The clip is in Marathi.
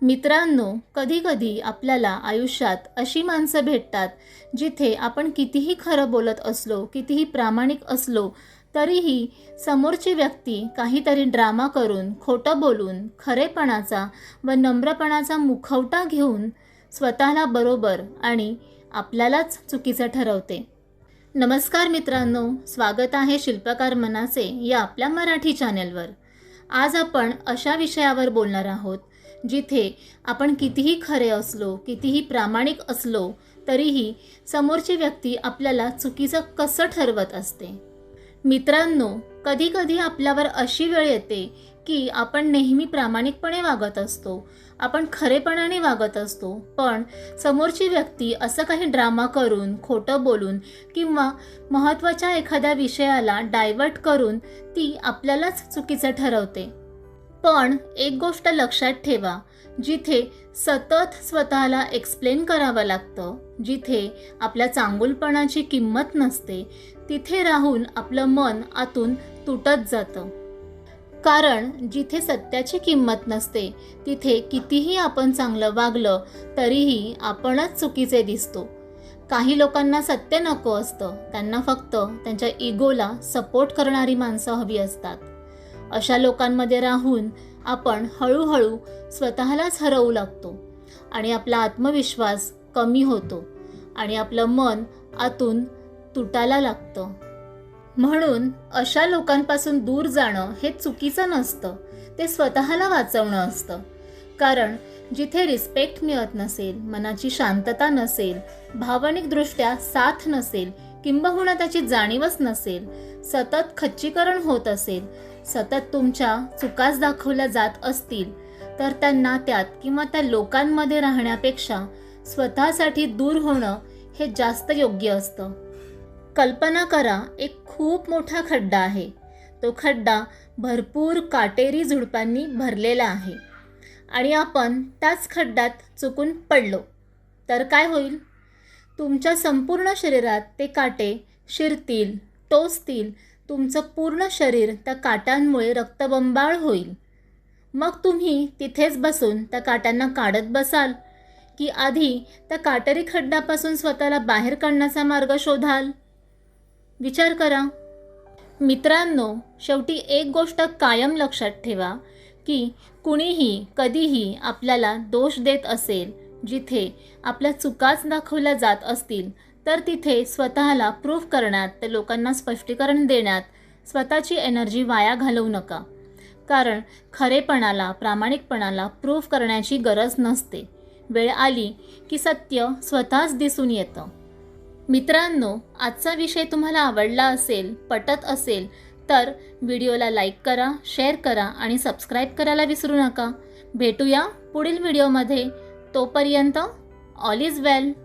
मित्रांनो, कधीकधी आपल्याला आयुष्यात अशी माणसं भेटतात जिथे आपण कितीही खरं बोलत असलो, कितीही प्रामाणिक असलो, तरीही समोरची व्यक्ती काहीतरी ड्रामा करून, खोटं बोलून, खरेपणाचा व नम्रपणाचा मुखवटा घेऊन स्वतःला बरोबर आणि आपल्यालाच चुकीचं ठरवते. नमस्कार मित्रांनो, स्वागत आहे शिल्पकार मनाचे या आपल्या मराठी चॅनलवर. आज आपण अशा विषयावर बोलणार आहोत जिथे आपण कितीही खरे असलो, कितीही प्रामाणिक असलो, तरीही समोरची व्यक्ती आपल्याला चुकीचं कसं ठरवत असते. मित्रांनो, कधीकधी आपल्यावर अशी वेळ येते की आपण नेहमी प्रामाणिकपणे वागत असतो, आपण खरेपणाने वागत असतो, पण समोरची व्यक्ती असं काही ड्रामा करून, खोटं बोलून किंवा महत्त्वाच्या एखाद्या विषयाला डायव्हर्ट करून ती आपल्यालाच चुकीचं ठरवते. पण एक गोष्ट लक्षात ठेवा, जिथे सतत स्वतःला एक्सप्लेन करावं लागतं, जिथे आपल्या चांगुलपणाची किंमत नसते, तिथे राहून आपलं मन आतून तुटत जातं. कारण जिथे सत्याची किंमत नसते, तिथे कितीही आपण चांगलं वागलं तरीही आपणच चुकीचे दिसतो. काही लोकांना सत्य नको असतं, त्यांना फक्त त्यांच्या इगोला सपोर्ट करणारी माणसं हवी असतात. अशा लोकांमध्ये राहून आपण हळूहळू स्वतःलाच हरवू लागतो आणि आपला आत्मविश्वास कमी होतो आणि आपलं मन आतून तुटायला लागतं. म्हणून अशा लोकांपासून दूर जाणं हे चुकीचं नसतं, ते स्वतःला वाचवणं असतं. कारण जिथे रिस्पेक्ट मिळत नसेल, मनाची शांतता नसेल, भावनिकदृष्ट्या साथ नसेल, किंबहुना त्याची जाणीवच नसेल, सतत खच्चीकरण होत असेल, सतत तुमच्या चुकाच दाखवल्या जात असतील, तर त्यांना त्यात किंवा त्या लोकांमध्ये राहण्यापेक्षा स्वतःसाठी दूर होणं हे जास्त योग्य असतं. कल्पना करा, एक खूप मोठा खड्डा आहे. तो खड्डा भरपूर काटेरी झुडपांनी भरलेला आहे आणि आपण त्याच खड्ड्यात चुकून पडलो तर काय होईल? तुमच्या संपूर्ण शरीरात ते काटे शिरतील, टोचतील, तुमचं पूर्ण शरीर त्या काट्यांमुळे रक्तबंबाळ होईल. मग तुम्ही तिथेच बसून त्या काट्यांना काढत बसाल की आधी त्या काटेरी खड्ड्यापासून स्वतःला बाहेर काढण्याचा मार्ग शोधाल? विचार करा. मित्रांनो, शेवटी एक गोष्ट कायम लक्षात ठेवा की कुणीही कधीही आपल्याला दोष देत असेल, जिथे आपल्या चुकाच दाखवल्या जात असतील, तर तिथे स्वतःला प्रूफ करण्यात, ते लोकांना स्पष्टीकरण देण्यात स्वतःची एनर्जी वाया घालवू नका. कारण खरेपणाला, प्रामाणिकपणाला प्रूफ करण्याची गरज नसते. वेळ आली की सत्य स्वतःच दिसून येतं. मित्रांनो, आजचा विषय तुम्हाला आवडला असेल, पटत असेल तर व्हिडिओला लाईक करा, शेअर करा आणि सबस्क्राईब करायला विसरू नका. भेटूया पुढील व्हिडिओमध्ये. तोपर्यंत ऑल इज वेल.